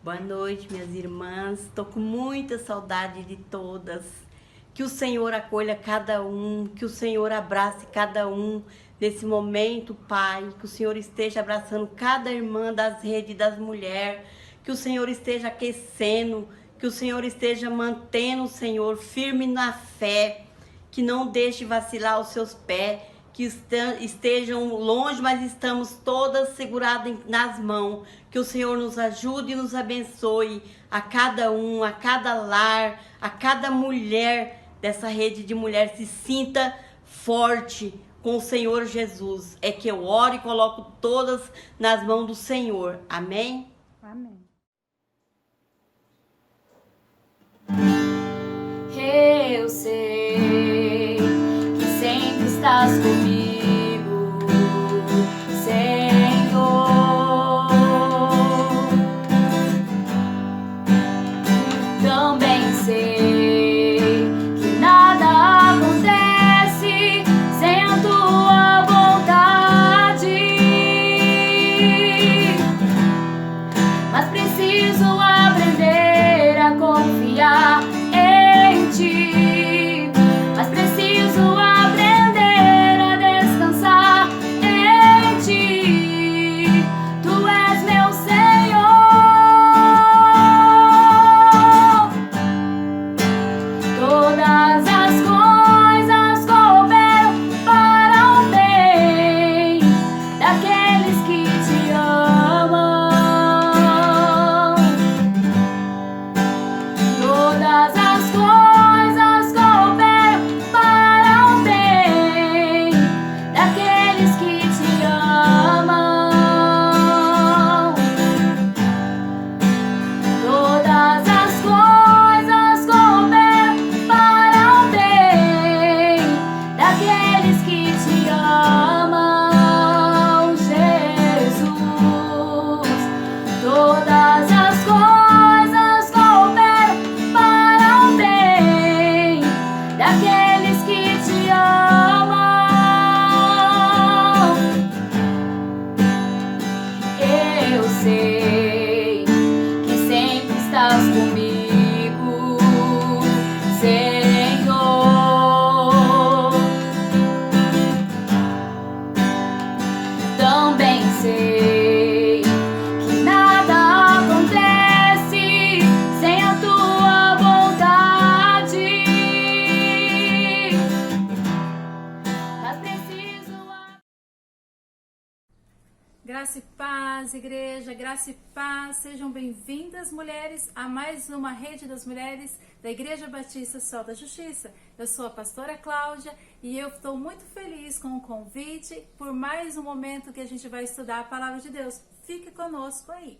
Boa noite, minhas irmãs. Estou com muita saudade de todas. Que o Senhor acolha cada um, que o Senhor abrace cada um nesse momento, Pai. Que o Senhor esteja abraçando cada irmã das redes das mulheres. Que o Senhor esteja aquecendo, que o Senhor esteja mantendo o Senhor firme na fé. Que não deixe vacilar os seus pés. Que estejam longe, mas estamos todas seguradas nas mãos. Que o Senhor nos ajude e nos abençoe a cada um, a cada lar, a cada mulher dessa rede de mulheres se sinta forte com o Senhor Jesus. É que eu oro e coloco todas nas mãos do Senhor. Amém? Amém. Eu sei que sempre estás comigo, Senhor. Também sei que nada acontece sem a tua vontade, mas preciso aprender a confiar em ti, mas preciso aprender a descansar em ti. Tu és meu Senhor. Todas as coisas cooperam para o bem daqueles que te amam. Todas as coisas cooperam para o bem daqueles que te amam. Todas as coisas cooperam para o bem daqueles que te amam, Jesus. Todas as coisas cooperam para o bem daqueles que te amam. Eu sei que sempre estás comigo, Senhor. Também sei que nada acontece sem a tua vontade, mas preciso. Graça e paz, igreja, graça e paz. Sejam bem-vindas, mulheres, a mais uma rede das mulheres da Igreja Batista Sol da Justiça. Eu sou a pastora Cláudia e eu estou muito feliz com o convite por mais um momento que a gente vai estudar a Palavra de Deus. Fique conosco aí.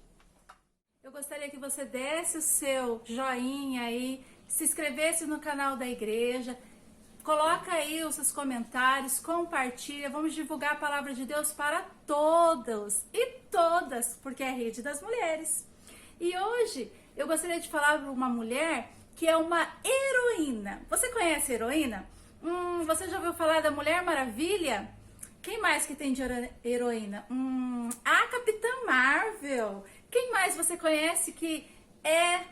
Eu gostaria que você desse o seu joinha aí, se inscrevesse no canal da igreja, coloca aí os seus comentários, compartilha, vamos divulgar a Palavra de Deus para todos e todas, porque é a rede das mulheres. E hoje eu gostaria de falar para uma mulher que é uma heroína. Você conhece a heroína? Você já ouviu falar da Mulher Maravilha? Quem mais que tem de heroína? A Capitã Marvel. Quem mais você conhece que é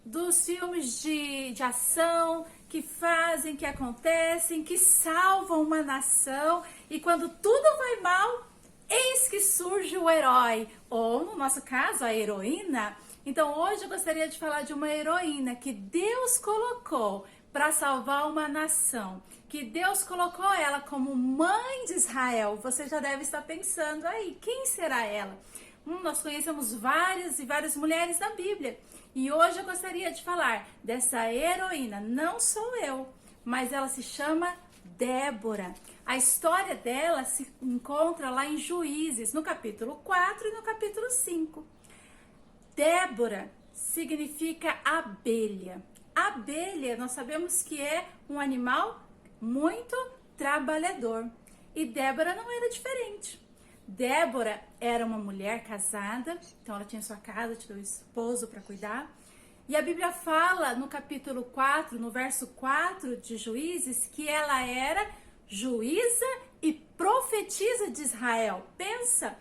dos filmes de ação, que fazem, que acontecem, que salvam uma nação, e quando tudo vai mal, eis que surge o herói, ou no nosso caso, a heroína. Então hoje eu gostaria de falar de uma heroína que Deus colocou para salvar uma nação, que Deus colocou ela como mãe de Israel. Você já deve estar pensando aí, quem será ela? Nós conhecemos várias e várias mulheres na Bíblia. E hoje eu gostaria de falar dessa heroína. Não sou eu, mas ela se chama Débora. A história dela se encontra lá em Juízes, no capítulo 4 e no capítulo 5. Débora significa abelha. Abelha, nós sabemos que é um animal muito trabalhador. E Débora não era diferente. Débora era uma mulher casada, então ela tinha sua casa, tinha um esposo para cuidar. E a Bíblia fala no capítulo 4, no verso 4 de Juízes, que ela era juíza e profetisa de Israel. Pensa,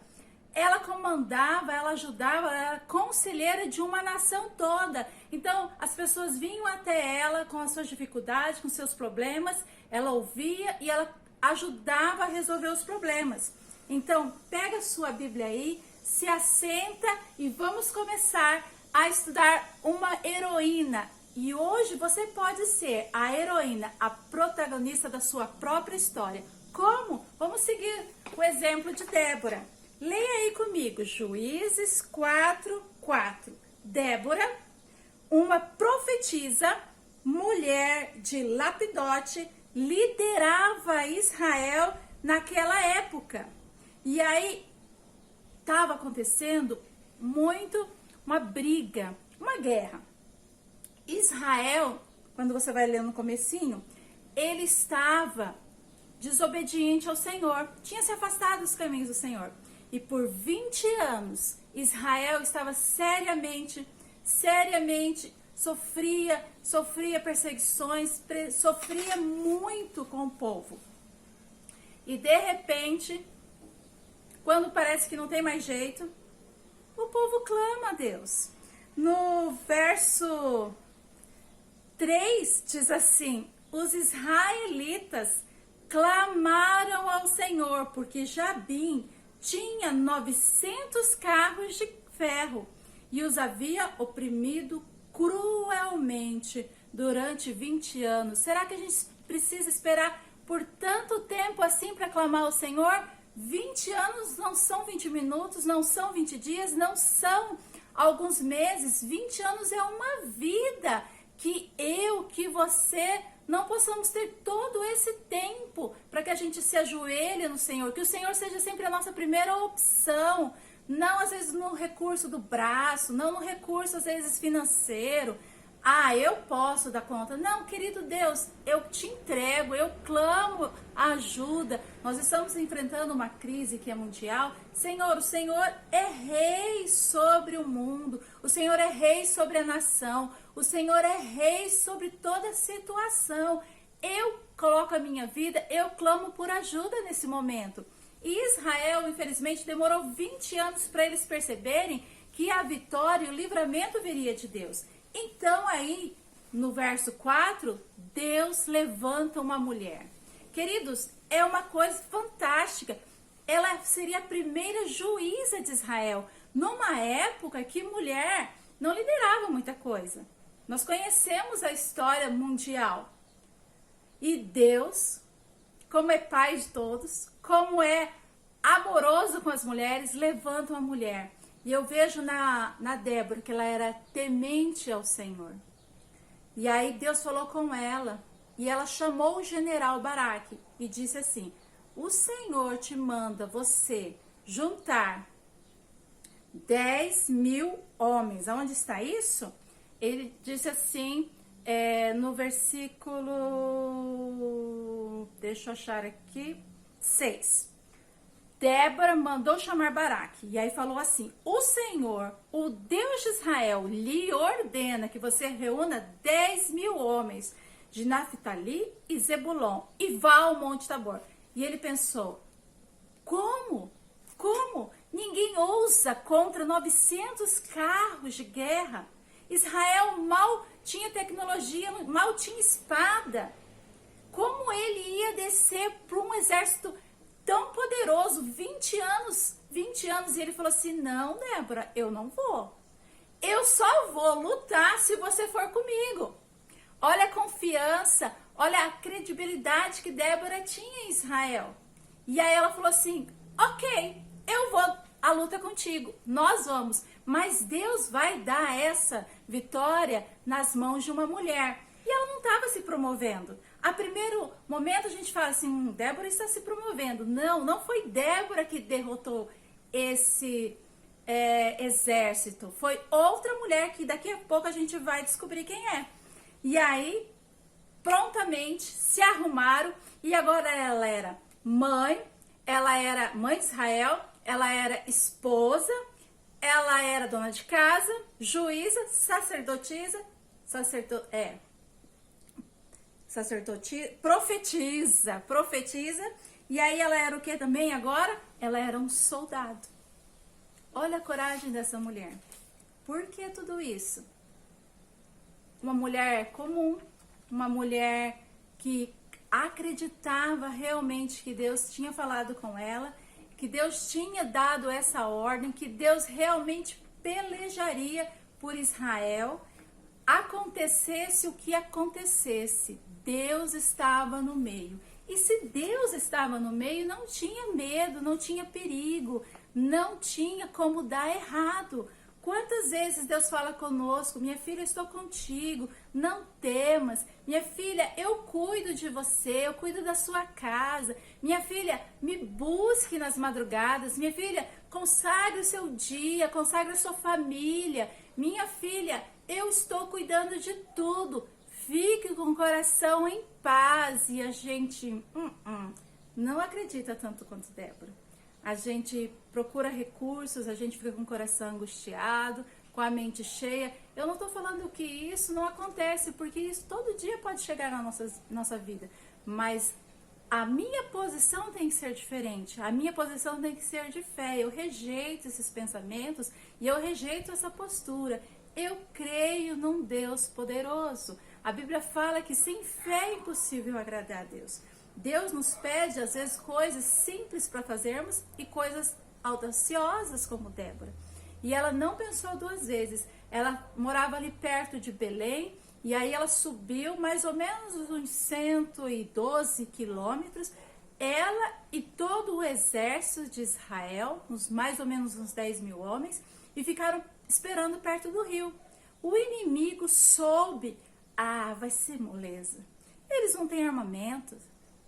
ela comandava, ela ajudava, ela era conselheira de uma nação toda. Então, as pessoas vinham até ela com as suas dificuldades, com seus problemas, ela ouvia e ela ajudava a resolver os problemas. Então, pega a sua Bíblia aí, se assenta e vamos começar a estudar uma heroína. E hoje você pode ser a heroína, a protagonista da sua própria história. Como? Vamos seguir o exemplo de Débora. Leia aí comigo, Juízes 4:4. Débora, uma profetisa, mulher de Lapidote, liderava Israel naquela época. E aí estava acontecendo uma briga, uma guerra. Israel, quando você vai ler no comecinho, ele estava desobediente ao Senhor, tinha se afastado dos caminhos do Senhor. E por 20 anos, Israel estava seriamente sofria perseguições, sofria muito com o povo. E de repente, quando parece que não tem mais jeito, o povo clama a Deus. No verso 3 diz assim: os israelitas clamaram ao Senhor, porque Jabim tinha 900 carros de ferro e os havia oprimido cruelmente durante 20 anos. Será que a gente precisa esperar por tanto tempo assim para clamar ao Senhor? 20 anos não são 20 minutos, não são 20 dias, não são alguns meses. 20 anos é uma vida. Que você não possamos ter todo esse tempo para que a gente se ajoelhe no Senhor, que o Senhor seja sempre a nossa primeira opção, não às vezes no recurso do braço, não no recurso às vezes financeiro. Ah, eu posso dar conta. Não, querido Deus, eu te entrego, eu clamo ajuda. Nós estamos enfrentando uma crise que é mundial. Senhor, o Senhor é rei sobre o mundo. O Senhor é rei sobre a nação. O Senhor é rei sobre toda a situação. Eu coloco a minha vida, eu clamo por ajuda nesse momento. E Israel, infelizmente, demorou 20 anos para eles perceberem que a vitória e o livramento viria de Deus. Então aí, no verso 4, Deus levanta uma mulher. Queridos, é uma coisa fantástica. Ela seria a primeira juíza de Israel, numa época que mulher não liderava muita coisa. Nós conhecemos a história mundial. E Deus, como é pai de todos, como é amoroso com as mulheres, levanta uma mulher. E eu vejo na Débora que ela era temente ao Senhor. E aí Deus falou com ela. E ela chamou o general Baraque e disse assim: o Senhor te manda você juntar 10.000 homens. Aonde está isso? Ele disse assim, no versículo... Deixa eu achar aqui. 6. Débora mandou chamar Baraque, e aí falou assim: o Senhor, o Deus de Israel, lhe ordena que você reúna 10.000 homens de Naftali e Zebulon e vá ao Monte Tabor. E ele pensou: como? Ninguém ousa contra 900 carros de guerra. Israel mal tinha tecnologia, mal tinha espada. Como ele ia descer para um exército tão poderoso, 20 anos, e ele falou assim: não, Débora, eu não vou. Eu só vou lutar se você for comigo. Olha a confiança, olha a credibilidade que Débora tinha em Israel. E aí ela falou assim: ok, eu vou à luta contigo, nós vamos. Mas Deus vai dar essa vitória nas mãos de uma mulher. E ela não estava se promovendo. A primeiro momento a gente fala assim: Débora está se promovendo. Não foi Débora que derrotou esse exército. Foi outra mulher que daqui a pouco a gente vai descobrir quem é. E aí, prontamente, se arrumaram. E agora ela era mãe de Israel, ela era esposa, ela era dona de casa, juíza, sacerdotisa, profetiza. E aí ela era o que também agora? Ela era um soldado. Olha a coragem dessa mulher. Por que tudo isso? Uma mulher comum, uma mulher que acreditava realmente que Deus tinha falado com ela, que Deus tinha dado essa ordem, que Deus realmente pelejaria por Israel. Acontecesse o que acontecesse, Deus estava no meio. E se Deus estava no meio, não tinha medo, não tinha perigo, não tinha como dar errado. Quantas vezes Deus fala conosco: minha filha, eu estou contigo, não temas. Minha filha, eu cuido de você, eu cuido da sua casa. Minha filha, me busque nas madrugadas. Minha filha, consagre o seu dia, consagre a sua família. Minha filha, eu estou cuidando de tudo. Fique com o coração em paz. E a gente não acredita tanto quanto Débora. A gente procura recursos, a gente fica com o coração angustiado, com a mente cheia. Eu não estou falando que isso não acontece, porque isso todo dia pode chegar na nossa vida. Mas a minha posição tem que ser diferente, a minha posição tem que ser de fé. Eu rejeito esses pensamentos e eu rejeito essa postura. Eu creio num Deus poderoso. A Bíblia fala que sem fé é impossível agradar a Deus. Deus nos pede, às vezes, coisas simples para fazermos e coisas audaciosas, como Débora. E ela não pensou duas vezes. Ela morava ali perto de Belém, e aí ela subiu mais ou menos uns 112 quilômetros. Ela e todo o exército de Israel, mais ou menos uns 10 mil homens, e ficaram esperando perto do rio. O inimigo soube: vai ser moleza. Eles não têm armamentos.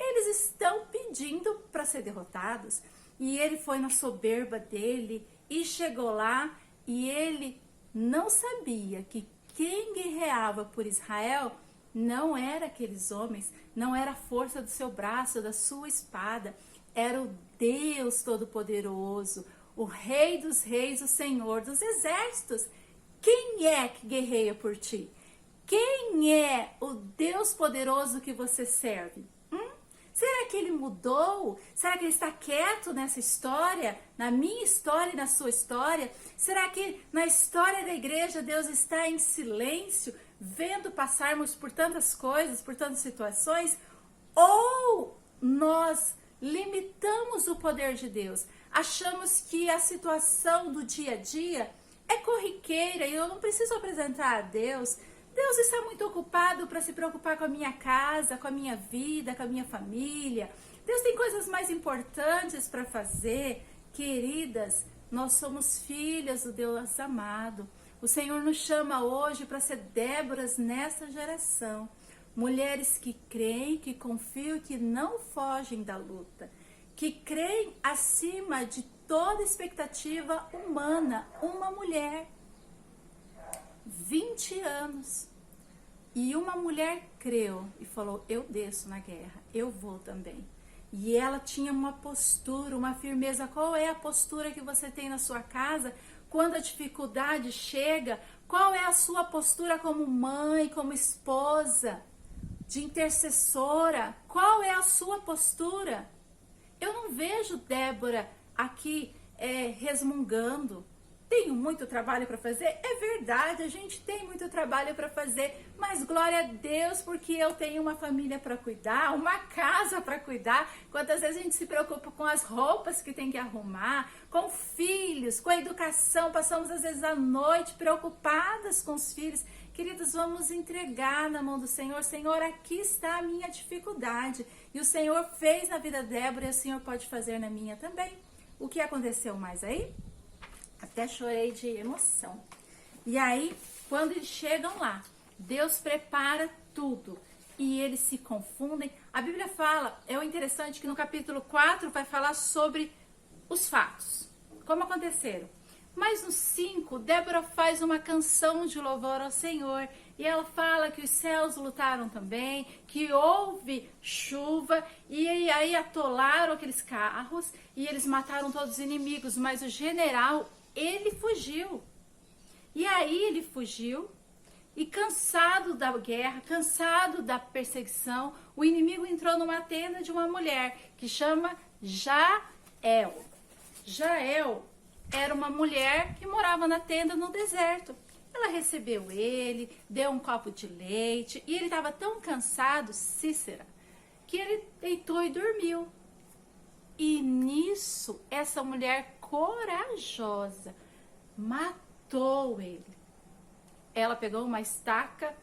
Eles estão pedindo para ser derrotados. E ele foi na soberba dele e chegou lá, e ele não sabia que quem guerreava por Israel não era aqueles homens, não era a força do seu braço, da sua espada, era o Deus Todo-Poderoso, o Rei dos Reis, o Senhor dos Exércitos. Quem é que guerreia por ti? Quem é o Deus poderoso que você serve? Será que ele mudou? Será que ele está quieto nessa história? Na minha história e na sua história? Será que na história da igreja Deus está em silêncio, vendo passarmos por tantas coisas, por tantas situações? Ou nós limitamos o poder de Deus? Achamos que a situação do dia a dia é corriqueira e eu não preciso apresentar a Deus. Deus está muito ocupado para se preocupar com a minha casa, com a minha vida, com a minha família. Deus tem coisas mais importantes para fazer. Queridas, nós somos filhas do Deus amado. O Senhor nos chama hoje para ser Déboras nessa geração. Mulheres que creem, que confiam, que não fogem da luta. Que creem acima de toda expectativa humana. Uma mulher. 20 anos. E uma mulher creu e falou: eu desço na guerra, eu vou também. E ela tinha uma postura, uma firmeza. Qual é a postura que você tem na sua casa quando a dificuldade chega? Qual é a sua postura como mãe, como esposa, de intercessora? Qual é a sua postura? Eu não vejo Débora aqui resmungando. Tenho muito trabalho para fazer? É verdade, a gente tem muito trabalho para fazer, mas glória a Deus, porque eu tenho uma família para cuidar, uma casa para cuidar. Quantas vezes a gente se preocupa com as roupas que tem que arrumar, com filhos, com a educação, passamos às vezes a noite preocupadas com os filhos. Queridos, vamos entregar na mão do Senhor. Senhor, aqui está a minha dificuldade. E o Senhor fez na vida de Débora e o Senhor pode fazer na minha também. O que aconteceu mais aí? Até chorei de emoção. E aí, quando eles chegam lá, Deus prepara tudo. E eles se confundem. A Bíblia fala, é o interessante que no capítulo 4 vai falar sobre os fatos. Como aconteceram. Mas no 5, Débora faz uma canção de louvor ao Senhor. E ela fala que os céus lutaram também, que houve chuva. E aí atolaram aqueles carros e eles mataram todos os inimigos. Mas o general, ele fugiu. E aí ele fugiu e cansado da guerra, cansado da perseguição, o inimigo entrou numa tenda de uma mulher que chama Jael. Jael era uma mulher que morava na tenda no deserto. Ela recebeu ele, deu um copo de leite e ele estava tão cansado, Cícera, que ele deitou e dormiu. E nisso, essa mulher corajosa matou ele. Ela pegou uma estaca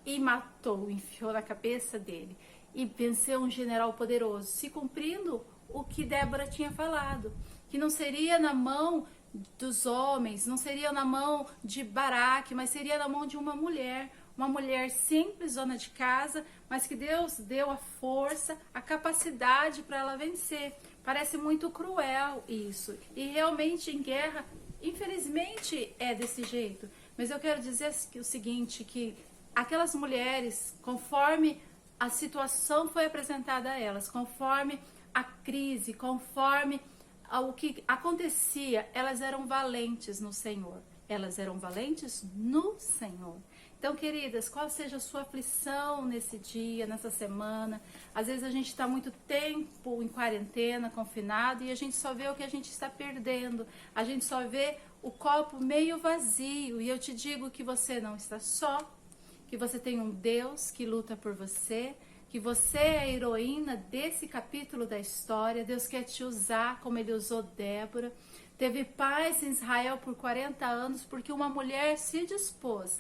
e matou, enfiou na cabeça dele. E venceu um general poderoso, se cumprindo o que Débora tinha falado, que não seria na mão dos homens, não seria na mão de Baraque, mas seria na mão de uma mulher simples, dona de casa, mas que Deus deu a força, a capacidade para ela vencer. Parece muito cruel isso, e realmente em guerra, infelizmente é desse jeito. Mas eu quero dizer o seguinte, que aquelas mulheres, conforme a situação foi apresentada a elas, conforme a crise, conforme o que acontecia, elas eram valentes no Senhor. Elas eram valentes no Senhor. Então, queridas, qual seja a sua aflição nesse dia, nessa semana? Às vezes a gente está muito tempo em quarentena, confinado, e a gente só vê o que a gente está perdendo. A gente só vê o copo meio vazio. E eu te digo que você não está só, que você tem um Deus que luta por você, que você é a heroína desse capítulo da história. Deus quer te usar como ele usou Débora. Teve paz em Israel por 40 anos porque uma mulher se dispôs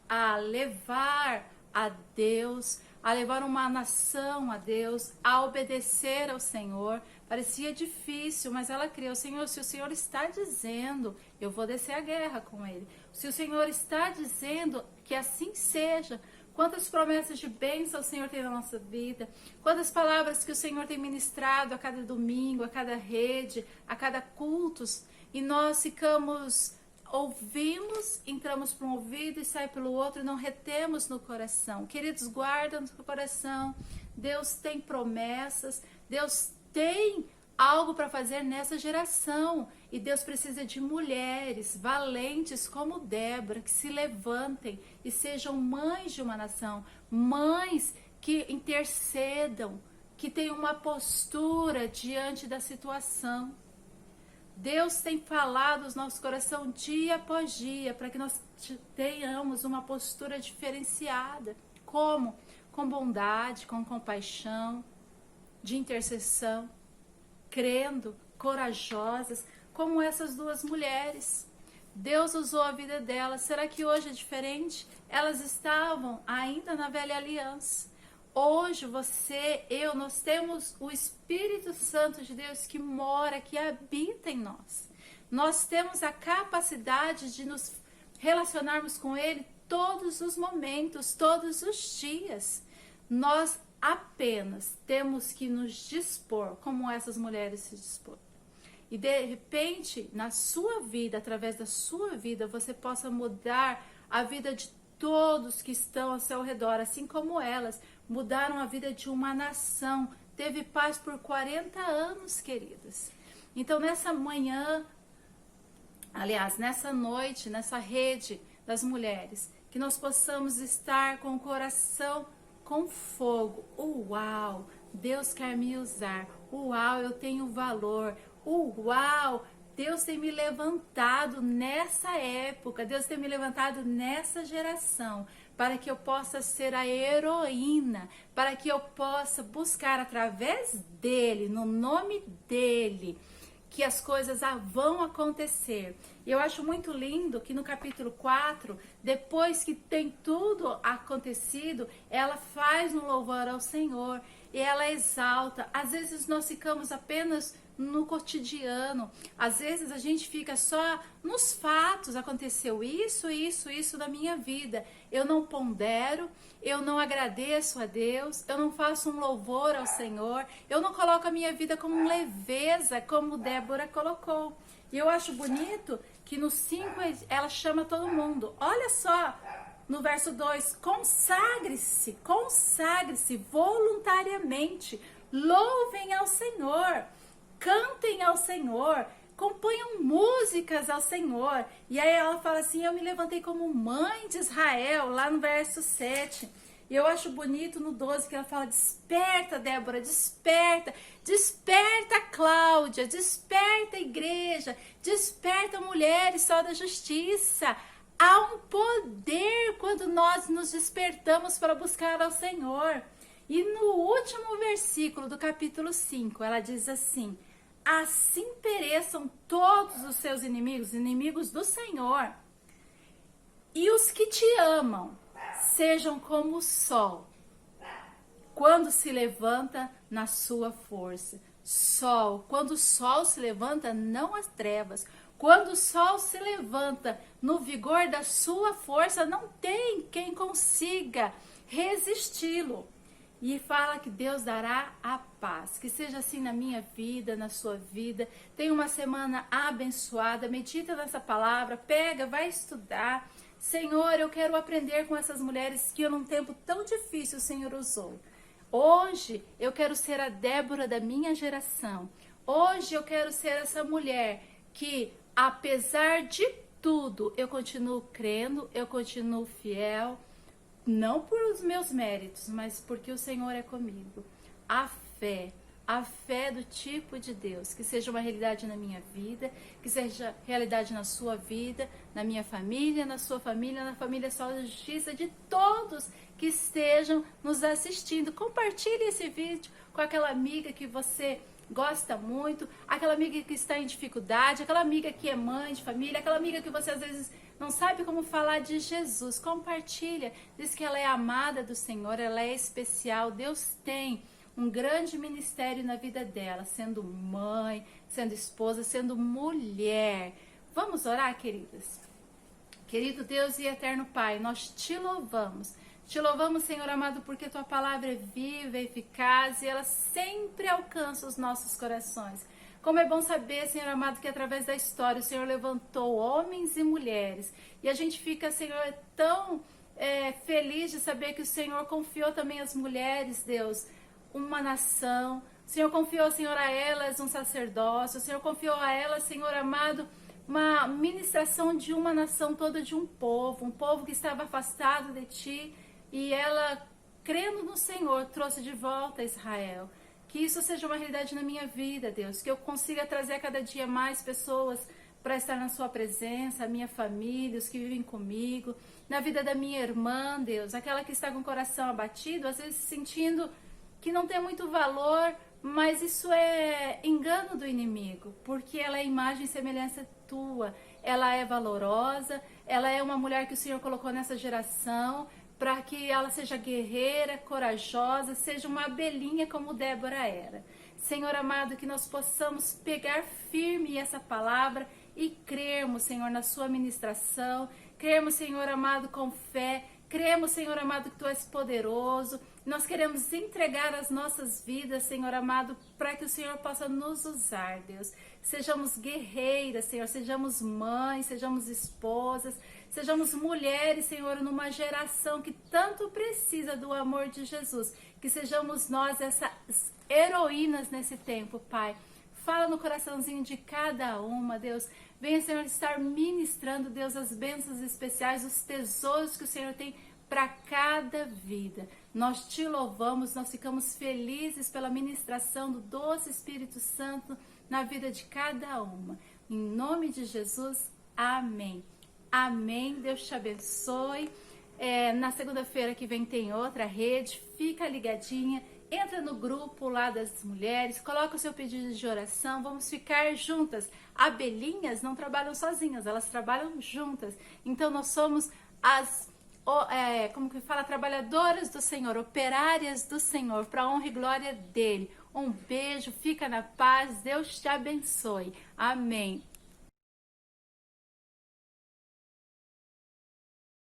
a levar a Deus, a levar uma nação a Deus, a obedecer ao Senhor. Parecia difícil, mas ela creu. Senhor, se o Senhor está dizendo, eu vou descer a guerra com ele. Se o Senhor está dizendo, que assim seja. Quantas promessas de bênção o Senhor tem na nossa vida. Quantas palavras que o Senhor tem ministrado a cada domingo, a cada rede, a cada cultos. E nós ficamos, ouvimos, entramos por um ouvido e sai pelo outro e não retemos no coração. Queridos, guarda no coração. Deus tem promessas. Deus tem algo para fazer nessa geração. E Deus precisa de mulheres valentes como Débora, que se levantem e sejam mães de uma nação. Mães que intercedam, que tenham uma postura diante da situação. Deus tem falado no nosso coração dia após dia, para que nós tenhamos uma postura diferenciada. Como? Com bondade, com compaixão, de intercessão, crendo, corajosas, como essas duas mulheres. Deus usou a vida delas. Será que hoje é diferente? Elas estavam ainda na velha aliança. Hoje você, eu, nós temos o Espírito Santo de Deus que mora, que habita em nós. Nós temos a capacidade de nos relacionarmos com Ele todos os momentos, todos os dias. Nós apenas temos que nos dispor, como essas mulheres se dispor. E de repente, na sua vida, através da sua vida, você possa mudar a vida de todos que estão ao seu redor, assim como elas mudaram a vida de uma nação. Teve paz por 40 anos, queridas. Então, nessa manhã, aliás, nessa noite, nessa rede das mulheres, que nós possamos estar com o coração com fogo. Uau, Deus quer me usar. Uau, eu tenho valor. Uau, Deus tem me levantado nessa época, Deus tem me levantado nessa geração, para que eu possa ser a heroína, para que eu possa buscar através dele, no nome dele, que as coisas vão acontecer. E eu acho muito lindo que no capítulo 4, depois que tem tudo acontecido, ela faz um louvor ao Senhor e ela exalta. Às vezes nós ficamos apenas no cotidiano, às vezes a gente fica só nos fatos, aconteceu isso na minha vida, eu não pondero, eu não agradeço a Deus, eu não faço um louvor ao Senhor, eu não coloco a minha vida como leveza, como Débora colocou. E eu acho bonito que no 5 ela chama todo mundo, olha só, no verso 2, consagre-se voluntariamente, louvem ao Senhor, cantem ao Senhor, componham músicas ao Senhor. E aí ela fala assim, eu me levantei como mãe de Israel, lá no verso 7. E eu acho bonito no 12 que ela fala: desperta, Débora, desperta, desperta, Cláudia, desperta, igreja, desperta, mulheres, sol da justiça. Há um poder quando nós nos despertamos para buscar ao Senhor. E no último versículo do capítulo 5, ela diz assim: assim pereçam todos os seus inimigos, inimigos do Senhor, e os que te amam sejam como o sol, quando se levanta na sua força. Sol, quando o sol se levanta, não as trevas. Quando o sol se levanta no vigor da sua força, não tem quem consiga resisti-lo. E fala que Deus dará a paz. Que seja assim na minha vida, na sua vida. Tenha uma semana abençoada. Medita nessa palavra, pega, vai estudar. Senhor, eu quero aprender com essas mulheres que num tempo tão difícil o Senhor usou. Hoje eu quero ser a Débora da minha geração. Hoje eu quero ser essa mulher que, apesar de tudo, eu continuo crendo, eu continuo fiel, não por os meus méritos, mas porque o Senhor é comigo. A fé do tipo de Deus, que seja uma realidade na minha vida, que seja realidade na sua vida, na minha família, na sua família, na família Sol da Justiça, de todos que estejam nos assistindo. Compartilhe esse vídeo com aquela amiga que você gosta muito, aquela amiga que está em dificuldade, aquela amiga que é mãe de família, aquela amiga que você às vezes não sabe como falar de Jesus. Compartilha, diz que ela é amada do Senhor, ela é especial. Deus tem um grande ministério na vida dela, sendo mãe, sendo esposa, sendo mulher. Vamos orar, queridas? Querido Deus e eterno Pai, nós te louvamos. Te louvamos, Senhor amado, porque tua palavra é viva, é eficaz e ela sempre alcança os nossos corações. Como é bom saber, Senhor amado, que através da história o Senhor levantou homens e mulheres. E a gente fica, Senhor, tão feliz de saber que o Senhor confiou também às mulheres, Deus, uma nação. O Senhor confiou, Senhor, a elas um sacerdócio. O Senhor confiou a elas, Senhor amado, uma ministração de uma nação toda, de um povo que estava afastado de Ti. E ela, crendo no Senhor, trouxe de volta Israel. Que isso seja uma realidade na minha vida, Deus. Que eu consiga trazer a cada dia mais pessoas para estar na sua presença, a minha família, os que vivem comigo, na vida da minha irmã, Deus. Aquela que está com o coração abatido, às vezes sentindo que não tem muito valor, mas isso é engano do inimigo, porque ela é imagem e semelhança tua. Ela é valorosa, ela é uma mulher que o Senhor colocou nessa geração, para que ela seja guerreira, corajosa, seja uma abelhinha como Débora era. Senhor amado, que nós possamos pegar firme essa palavra e crermos, Senhor, na sua ministração, crermos, Senhor amado, com fé, cremos, Senhor amado, que Tu és poderoso. Nós queremos entregar as nossas vidas, Senhor amado, para que o Senhor possa nos usar, Deus. Sejamos guerreiras, Senhor, sejamos mães, sejamos esposas, sejamos mulheres, Senhor, numa geração que tanto precisa do amor de Jesus. Que sejamos nós essas heroínas nesse tempo, Pai. Fala no coraçãozinho de cada uma, Deus. Venha, Senhor, estar ministrando, Deus, as bênçãos especiais, os tesouros que o Senhor tem para cada vida. Nós te louvamos, nós ficamos felizes pela ministração do doce Espírito Santo na vida de cada uma. Em nome de Jesus, amém. Amém. Deus te abençoe. Na segunda-feira que vem tem outra rede. Fica ligadinha. Entra no grupo lá das mulheres. Coloca o seu pedido de oração. Vamos ficar juntas. Abelhinhas não trabalham sozinhas. Elas trabalham juntas. Então nós somos as trabalhadoras do Senhor, operárias do Senhor, para a honra e glória dele. Um beijo, fica na paz, Deus te abençoe. Amém.